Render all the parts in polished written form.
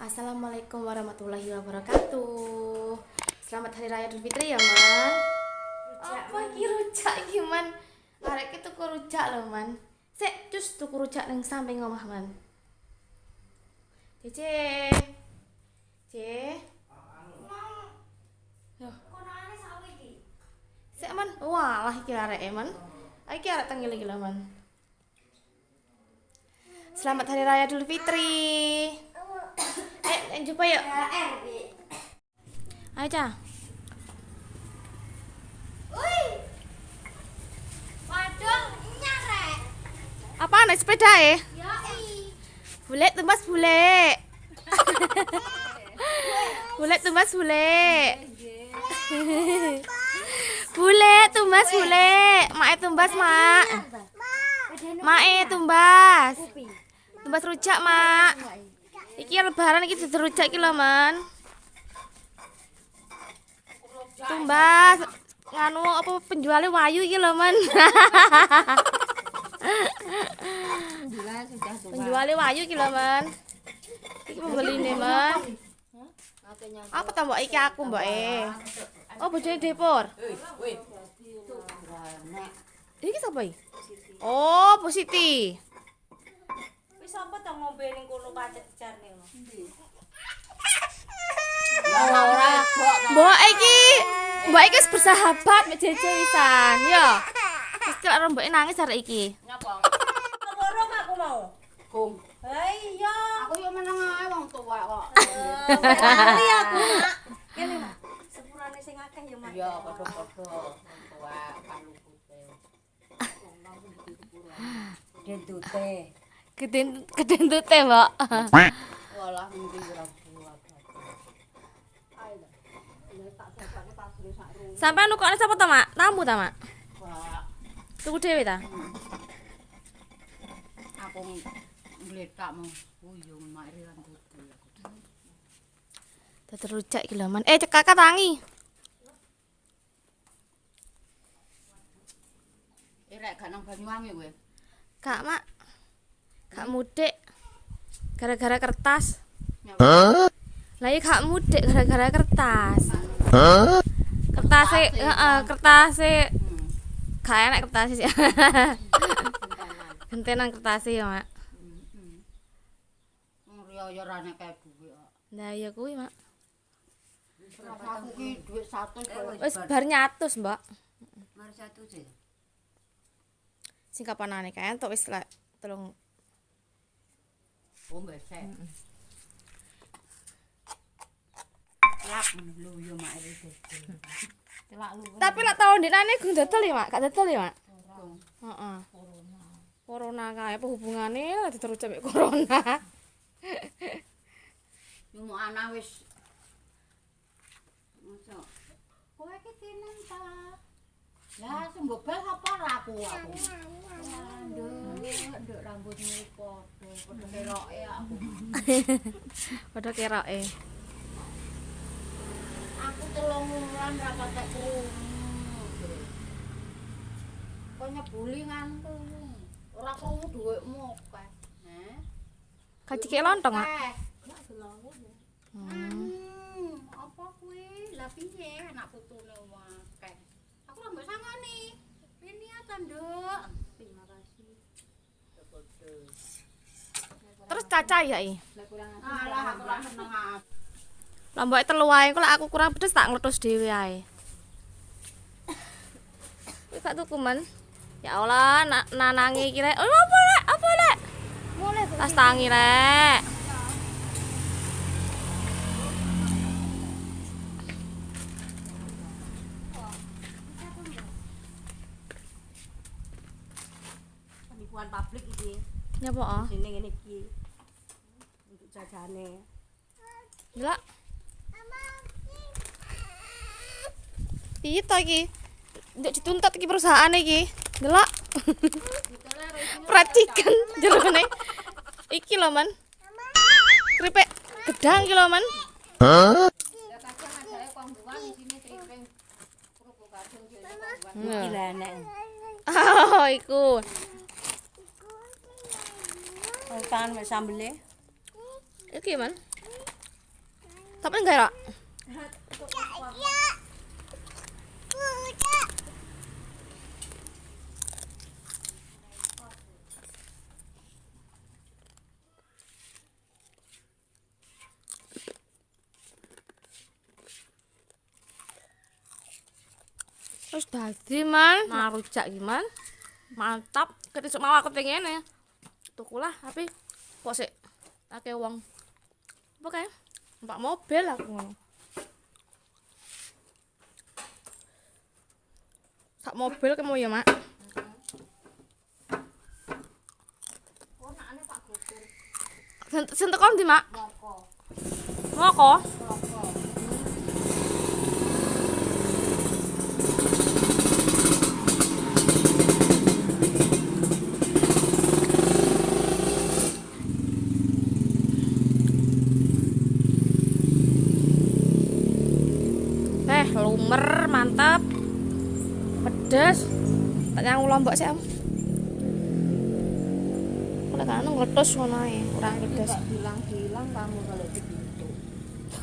Assalamualaikum warahmatullahi wabarakatuh. Selamat Hari Raya Idul Fitri ya, Man. Apa iki rujak iki, Man? Arek iki tuku rujak lho, Man. Sik, cus tuku rujak ning samping omah, Man. Cece. Ce. Yo. Konane sawi iki. Sik, Man. Walah iki areke, Man. Iki arek tengil iki lho, Man. Selamat Hari Raya Idul Fitri. Coba yuk. Ayo, Ca. Waduh, nyarek. Apa naik sepeda ya? Yoi. Bule tumbas bule. Bule tumbas bule. Bule tumbas bule. Mak tumbas, Mak. Mak tumbas. Tumbas rujak, Mak. Iki lebaran iki dudu rujak iki lho, Man. Tumbas nganu apa penjualnya wayu iki lho, Man. Penjualnya wayu iki lho, Man. Iki pembeline, Man. Apa ta, Mbak? Iki aku, Mbak. Oh, bojone Depur. Iki sapa iki? Oh, Bu Siti. Wis apa to ngombe ning kono pacet jarne lho. Mbak iki wis bersahabat mek Jeje wisan. Yo. Wis kok mbok nangis arek iki. Nyapa? Borong aku mau. Kum. Ha iya. Aku yo meneng ae wong tuwa kok. Ngerti aku, Mak. Kene, Mak. Sepurane sing akeh ya, Mak. Iya, padha-padha wong tuwa kalupute. Dentute. Kedentute, Mbak. Walah mesti ora buat. Ayo. Tak sepake pabrik sak rumah. Sampai nukokne sapa to, Mak? Tamu ta, Mak? Wah, Tuku dhewe ta? aku ngletakmu. Oh yo mak riran dodol. Dadi rujak iki lho, Man. Kakak tangi. Rek gak nang Banyuwangi kowe. Kak, Mak. Kak mudik. Gara-gara kertas. Lah iya gak mudik gara-gara kertas. Kertase gak enak kertase sih. Gentenan kertase ya, Mak. Wong riyo yo ora nek kae duwe kok. Lah iya kuwi, Mak. Aku ki dhuwit 100 Wis bar nyatus, Mbak. Mar 1 sih. Sing kapanane kae entuk wis lek telung. Oh, besek. Lap lho yo mak iki. Telak lu. Tapi lek tahun ndekane gung dodol ya, Mak. Gak dodol ya, Mak. Heeh. Corona kae apa hubungane lagi terus mek corona. Yo ana wis mosok. Kowe iki tinen ta? Ya sing bobel apa ora aku. Nduk rambutmu padha keroke aku. Padha keroke. Aku 3 wulan ra patek krungu. Kok nyebuli ngantu. Ora krungu dhuwitmu akeh. Heh. Kacike lontong, Mak. Apa kuwi? Lah piye anak putune akeh. Aku ora mbok sangoni. Ini ta, Nduk. Terima kasih. Terus caca ya iki. Alah aku ora seneng ah. Lah mbok telu wae kok lek aku kurang pedes tak ngletus dhewe ae. Wis tak tuku, Man. Ya Allah, nanangi iki rek. Oh, apa rek? Apa rek? Mulai Tas tangi rek. penipuan publik iki. Nyapa ah? Sini ngene iki. Untuk jajane. Delok. Piye to iki? Nduk dituntut iki perusahaan iki. Delok. Perhatikan jerone. Iki lho, Man. Keripik gedang iki lho, Man. Ya kadang adake kongguan isine triping kerupuk gadung dhewe kongguan. Iki lah nek. Oh, iku. Kan mek sambele. Iki, Man. Tapi enggak ya? Terus dadi man, nah rujak gimana? Mantap, ketisuk mau aku pengen ya. Tukulah tapi kok sik akeh wong. Apa kae? Numpak mobil aku ngono. Sak mobil kemo ya, Mak. Ponakane Pak Gopur. Sing teko ndi, Mak? Moko. Moko. Moko. Lumer, mantap. Pedes. Tak nyang lombok sih, Am. Oleh kan ngletus ngono ae, kurang pedes. Enggak bilang-bilang kamu kalau begitu.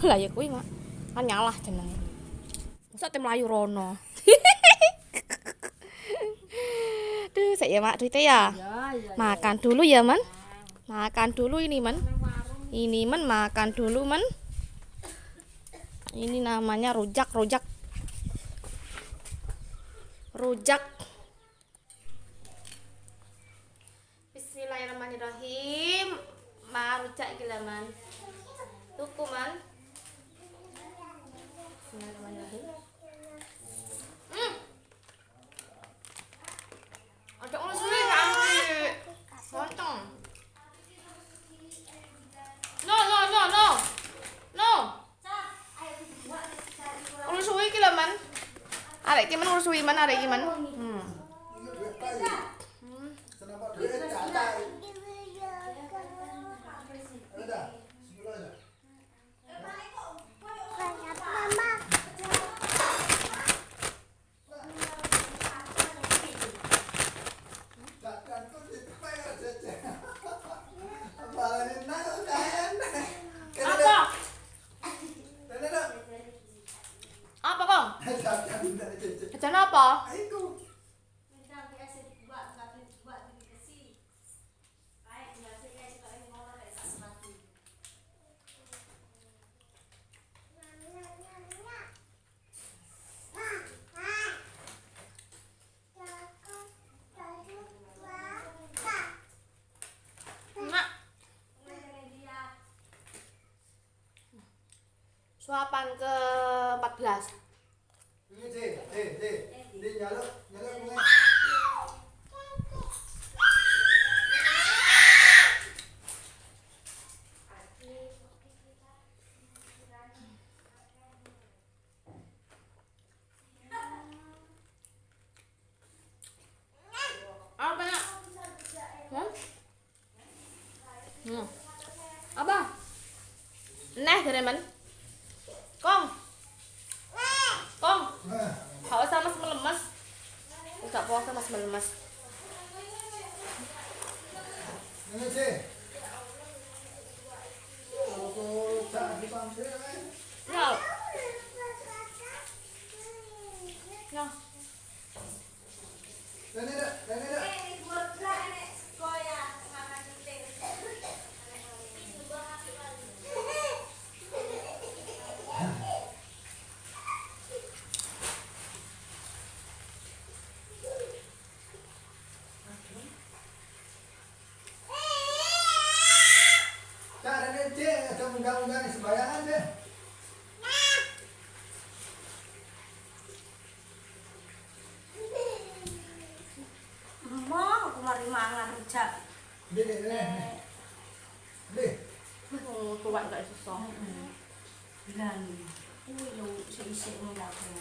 Lah ya kuwi, Mak. Kan nyalah jenenge. Masa tim Melayu rono. Duh, saya ya, Mak, duitnya ya. Ya. Makan dulu ya, Man. Makan dulu ini, Man. Ini, Man, makan dulu, Man. Ini namanya rujak. Bismillahirrahmanirrahim. Rujak gila, Man. Tuku, Man. Bismillahirrahmanirrahim. Ada usul nanti. Lontong. No. Urus suwi ki lho, Man. Arek ki men urus suwi man arek ki men. Apa kong? Jajan apa? Suapan ke-14. Ini nyaluk bunga. Apa ya? Apa? Neh dari mana? Kong. Gak usah mas melemes. Gak puasa mas melemes. Ini sih. Aku tak dipanggil. No. Ini dah. Undang-undang sembayangan deh. Mau aku mari mangan rujak. Deh. Tuwak gak susah. Bilang. Kuwi lho sik-sik ngelaku.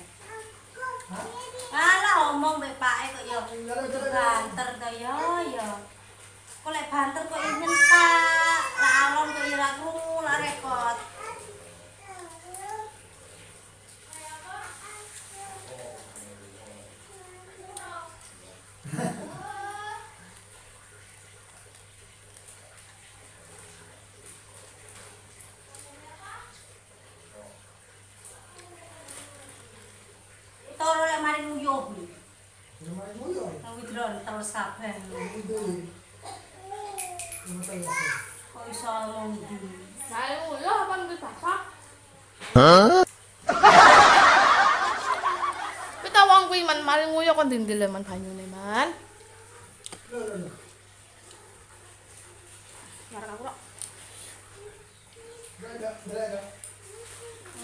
Alah omong mbek pake kok ya banter to ya. Kok lek banter kok nyentak, lek alon kok ora krungu, lek repot. mari nguyuh kuwi. Rumah ibu yo. Nang widron terus kabeh. Itu. Rumah saya. Kok iso ngomong iki? Saya nguyo apa nunggu bapak? Kita wong kuwi man mari nguyo kon ndendel man banyune man. Loh. Marek aku kok. Berada.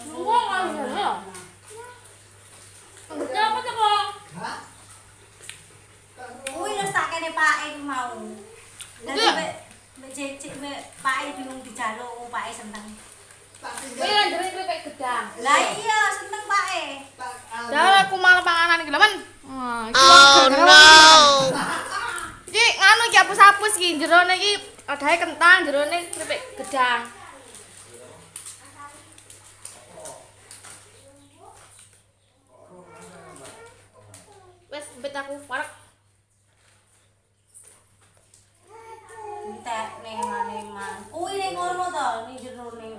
Nunggu kan ya. Kerja apa tuh kok? Hah? Kuwi wis tak kene pake mau. Dadi Iya. mek cecik mek pake bingung dijaluk pake seneng. Kuwi lan jere kripik gedang. Lah iya seneng pake. Dah aku malah panganan iki lho man. Oh no. Iki nganu iki hapus-hapus iki jerone iki adahe kentang jerone kripik gedang. Wes mbet aku parek. Entek ning ngene man. Kuwi ning ngono to ning jerone.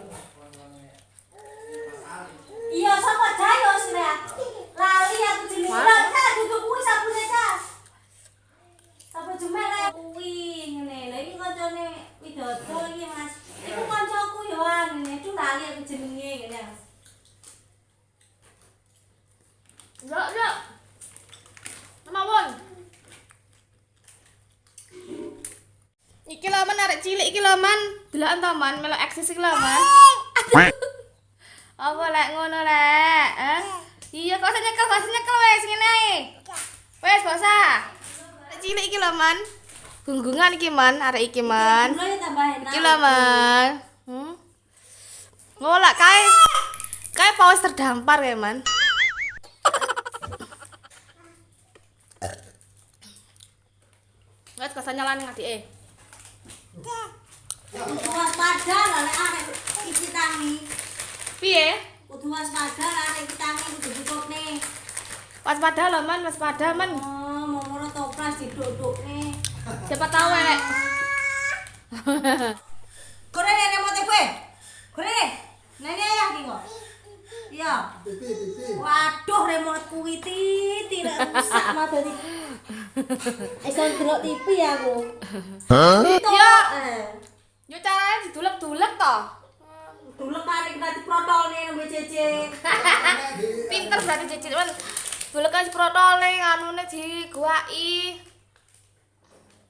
Iya sapa jayo sira. Lali aku jenenge. Lah cah duduk kuwi sabune cah. Sapa jemele kuwi ngene. Lah iki kancane Widodo iki Mas. Iku kancaku yo ngene. Itu lali aku jenenge ngene. Ya. Mawon. Iki lho man arek cilik iki lho man. Deloken to man melok eksis iki lho man. Apa lek ngono lek? Iya kok nyekel wis ngene ae. Wis basa. Arek cilik iki lho man. Gunggungan iki man arek iki man. Mulai tambah enak. Iki lho man. Ngolak kae paus terdampar ya man. Wes kosan nyalan ngadike. Kudu waspada lah nek arek iki tangi. Piye? Kudu waspada lah arek iki tangi kudu ditutne. Waspada lho man, waspada man. Oh, mau ngono topras diduk-dukne. Siapa tahu elek. Kore remote kowe. Kore. Nene ayah iki kok. Iya. Pipi. Waduh remote kuwi titik rusak matane. Iso ndelok TV aku. Ya, Eh. yo carane didulek-dulek to. Dulek kare kita diprotolne nang cece. Pinter berarti cicit man. Dulek kan protole nganune diguaki.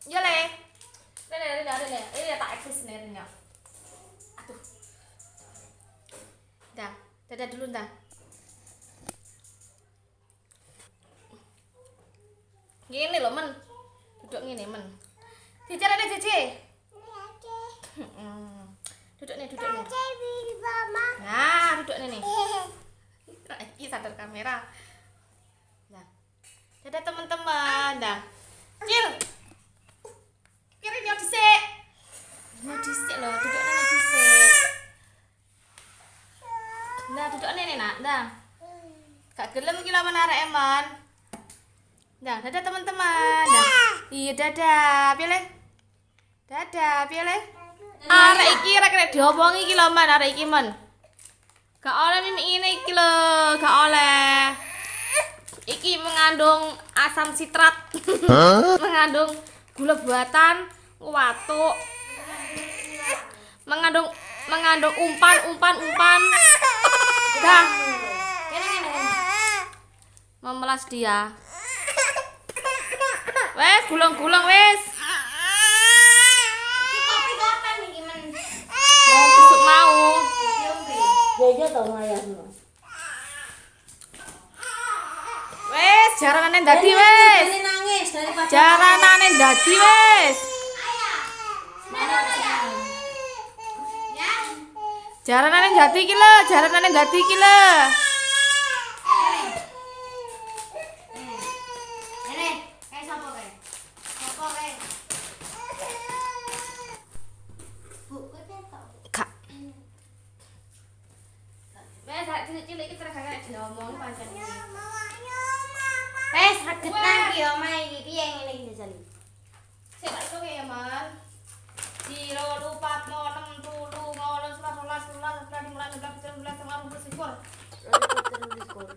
Ya le. Le. Ini tak eksis nih. Aduh. Dah, dadah dulu dah. Gini loh men. Duduk gini men. Dicarane Jece. Duduk nih. Nah, duduk nih. Iki sadar kamera. Nah. Dadah teman-teman. Dah. Cil. Kira ini dhisik. Mau dhisik loh, duduk nih dhisik. Nah, duduk nih nak. Nah. Gak gelem iki lawan arek eman. Nah, dadah teman-teman. Nah. Iya dadah. Piye le? Dadah, piye le? Arek iki ora kena diomongi iki lho man, arek iki man. Gak oleh mimik ngene iki lho, gak oleh. Iki mengandung asam sitrat. Mengandung gula buatan, watuk. Mengandung umpan. Dah. Kene. Memelas dia. Wes, gulung-gulung wes. Kopi kapan iki men? Besok mau. Jojo to ngayahno. Wes, jaranane dadi wes. Ini nangis daripada Jaranane dadi wes. Jaranane dadi iki lho, Nene, kayak sapa kae? Sapa kae? Bu, kowe ketok. Kak. Wes, sak cilik-cilik iki terus gak diomong pancen iki. Wes regetan ki omahe iki piye ngene iki jajal. Sik tak itung ya, Man. 0 4 6 7 8 11 12 13 14 15 16 17 18 19 20 21.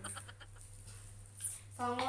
21